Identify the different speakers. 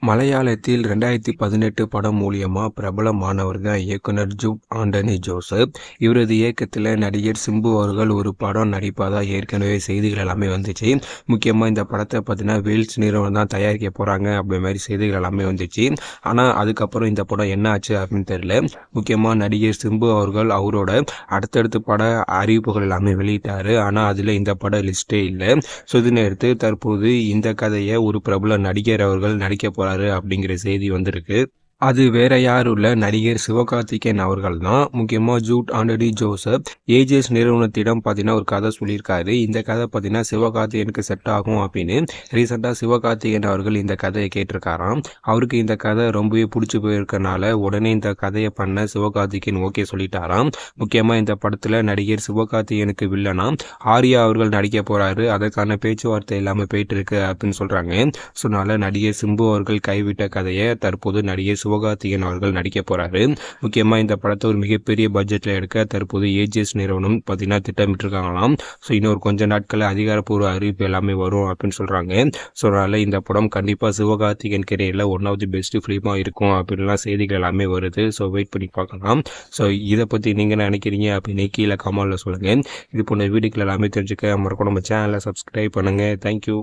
Speaker 1: மலையாளத்தில் 2018 படம் மூலியமா பிரபலமானவர் தான் இயக்குனர் ஜூட் ஆண்டனி ஜோசப். இவரது இயக்கத்தில் நடிகர் சிம்பு அவர்கள் ஒரு படம் நடிப்பதா ஏற்கனவே செய்திகள் எல்லாமே வந்துச்சு. முக்கியமாக இந்த படத்தை பார்த்தீங்கன்னா வேல்ஸ் நிறுவனம் தான் தயாரிக்க போகிறாங்க அப்படி மாதிரி செய்திகள் எல்லாமே வந்துச்சு. ஆனால் அதுக்கப்புறம் இந்த படம் என்ன ஆச்சு அப்படின்னு தெரியல. முக்கியமாக நடிகர் சிம்பு அவர்கள் அவரோட அடுத்தடுத்த பட அறிவிப்புகள் எல்லாமே வெளியிட்டார். ஆனால் அதில் இந்த படம் லிஸ்ட்டே இல்லை. ஸோ இது நேரத்து தற்போது இந்த கதையை ஒரு பிரபல நடிகர் அவர்கள் நடிக்க போகிறார் அப்படிங்கிற செய்தி வந்திருக்கு. அது வேற யாரும் இல்லை, நடிகர் சிவகார்த்திகேயன் அவர்கள் தான். முக்கியமாக ஜூட் ஆண்டனி ஜோசப் ஏஜிஎஸ் நிறுவனத்திடம் பார்த்தீங்கன்னா ஒரு கதை சொல்லியிருக்காரு. இந்த கதை பார்த்தீங்கன்னா சிவகார்த்திகேயனுக்கு செட் ஆகும் அப்படின்னு ரீசெண்டாக சிவகார்த்திகேயன் அவர்கள் இந்த கதையை கேட்டிருக்காராம். அவருக்கு இந்த கதை ரொம்பவே பிடிச்சி போயிருக்கனால உடனே இந்த கதையை பண்ண சிவகார்த்திகேயன் ஓகே சொல்லிட்டாராம். முக்கியமாக இந்த படத்தில் நடிகர் சிவகார்த்திகேயனுக்கு வில்லனா ஆர்யா அவர்கள் நடிக்க போகிறாரு. அதற்கான பேச்சுவார்த்தை எல்லாமே போயிட்டு இருக்கு அப்படின்னு சொல்கிறாங்க. ஸோ அதனால நடிகர் சிம்பு அவர்கள் கைவிட்ட கதையை தற்போது நடிகர் சிவகார்த்திகேயன் அவர்கள் நடிக்க போறாரு. முக்கியமா இந்த படத்தை ஒரு மிகப்பெரிய பட்ஜெட்ல எடுக்க தற்போது ஏஜிஎஸ் நிறுவனம் பார்த்தீங்கன்னா திட்டமிட்டு இருக்காங்களாம். ஸோ இன்னொரு கொஞ்ச நாட்கள் அதிகாரப்பூர்வ அறிவிப்பு எல்லாமே வரும் அப்படின்னு சொல்றாங்க. ஸோ அதனால இந்த படம் கண்டிப்பா சிவகார்த்திகேயன் கெரியர்ல ஒன் ஆஃப் தி பெஸ்ட் ஃபிலிமா இருக்கும் அப்படின்லாம் செய்திகள் எல்லாமே வருது. ஸோ வெயிட் பண்ணி பார்க்கலாம். ஸோ இதை பத்தி நீங்க நினைக்கிறீங்க அப்படின்னு கீழே கமெண்ட்ல சொல்லுங்க. இது போன்ற வீடியோக்கள் எல்லாமே தெரிஞ்சுக்க மறக்காம நம்ம சேனலை சப்ஸ்கிரைப் பண்ணுங்க. தேங்க்யூ.